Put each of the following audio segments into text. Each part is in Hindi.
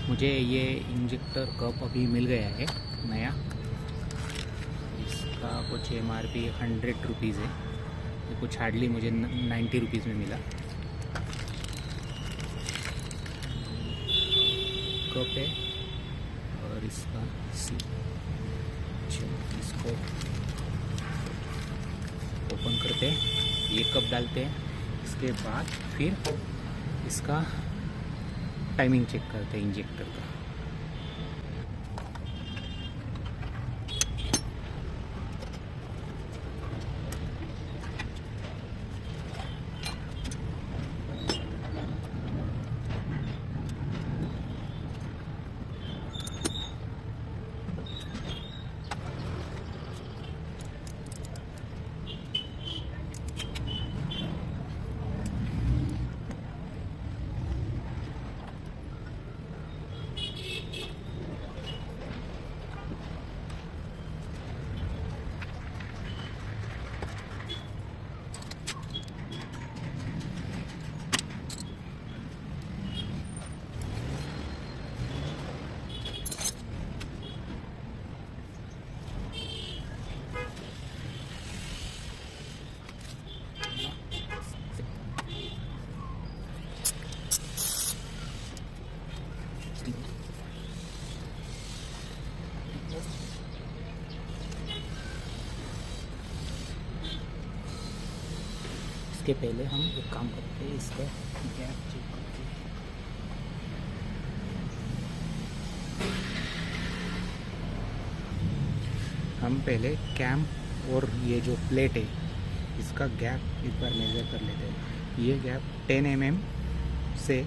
मुझे ये इंजेक्टर कप अभी मिल गया है नया। इसका कुछ MRP 100 रुपीज़ है। ये कुछ हार्डली मुझे 90 रुपीज़ में मिला। कप है और इसका इसको ओपन करते हैं, ये कप डालते हैं, इसके बाद फिर इसका टाइमिंग चेक करते हैं इंजेक्टर का। इसके पहले हम एक काम करते हैं, इसका गैप चेक करते हैं। हम पहले कैम और ये जो प्लेट है इसका गैप एक बार मेज़र कर लेते हैं। ये गैप 10 mm से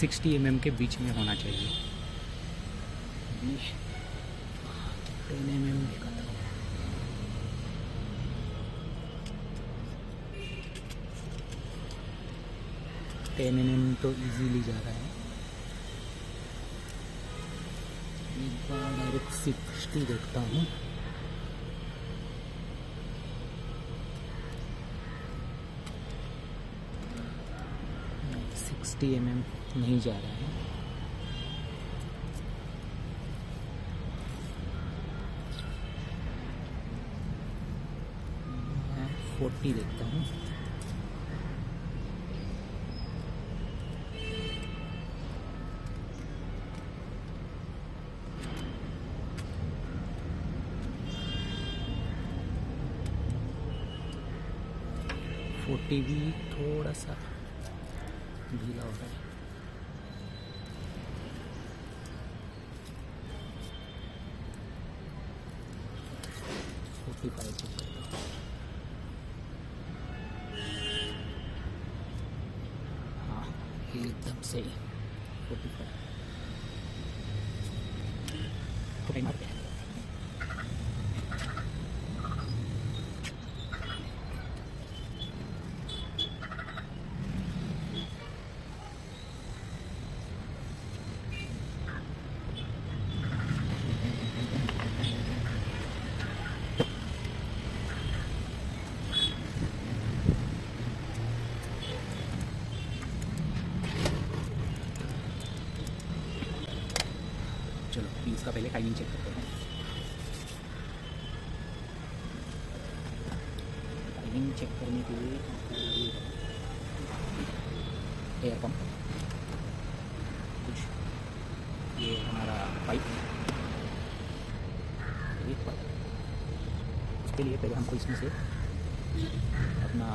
60 mm के बीच में होना चाहिए। 10 mm देखा था। तो इजीली जा रहा है। एक बार डायरेक्ट 60 देखता हूँ। नहीं, 60 mm नहीं जा रहा है। मैं 40 देखता हूँ। भी थोड़ा सा ढीला हो रहा है। हाँ, एकदम सही 45 मारते हैं। चलो इसका पहले टाइमिंग चेक करते हैं। टाइमिंग चेक करने के लिए एयर पंप, कुछ ये हमारा पाइप, एक पाइप। उसके लिए पहले हमको इसमें से अपना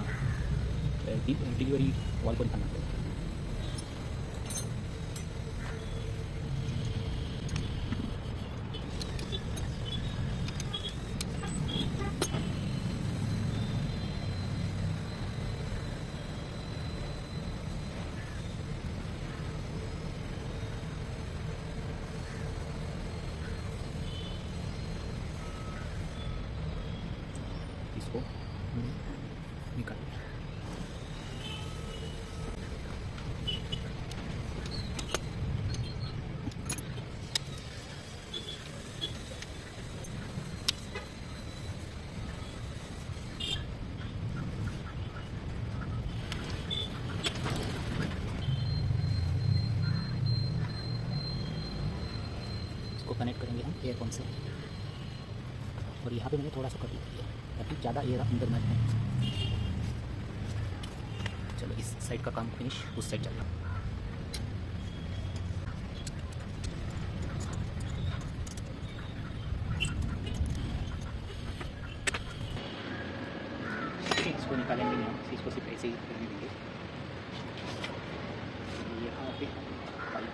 डिलीवरी वॉल को निकालना पड़ेगा। इसको निकाल कनेक्ट करेंगे हम एयर पंप से। और यहाँ पे मैंने थोड़ा सा कट लगा दिया ताकि ज़्यादा एयर अंदर ना जाए। चलो इस साइड का काम फिनिश, उस साइड चलना। इसको निकालेंगे नहीं, हम इसको सिर्फ ऐसे ही रहने देंगे। यहाँ पे पाइप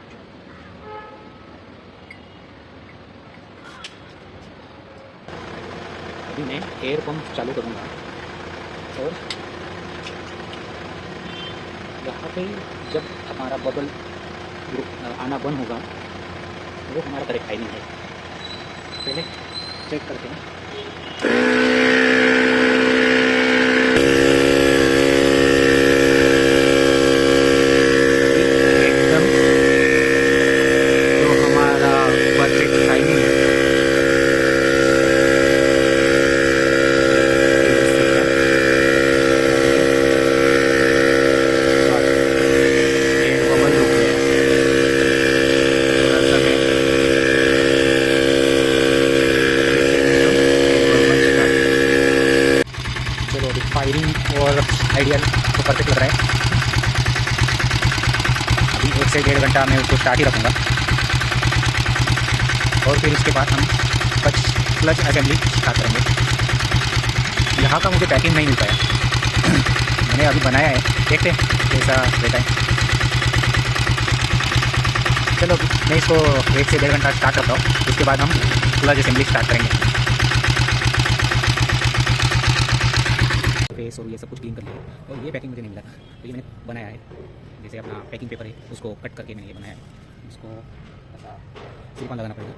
अभी मैं एयर पंप चालू करूँगा और यहाँ पे जब हमारा बबल आना बंद होगा वो हमारा करेक्ट टाइमिंग है। पहले चेक करते हैं। एकदम जो हमारा परफेक्ट टाइमिंग है। फायरिंग और आइडियल तो परफेक्ट लग रहा है। अभी 1 से 1.5 घंटा मैं उसको स्टार्ट ही रखूँगा और फिर उसके बाद हम क्लच असेंबली स्टार्ट करेंगे। यहाँ का मुझे पैकिंग नहीं मिल पाया मैंने अभी बनाया है, देखते हैं कैसा रहता है। चलो मैं इसको 1 से 1.5 घंटा स्टार्ट करता हूँ, उसके बाद हम क्लच असेंबली स्टार्ट करेंगे। फेस और ये सब कुछ क्लीन कर लिया और ये पैकिंग मुझे नहीं मिला था, तो ये मैंने बनाया है। जैसे अपना पैकिंग पेपर है उसको कट करके मैंने ये बनाया है। इसको ऐसा सिलिकॉन लगाना पड़ेगा।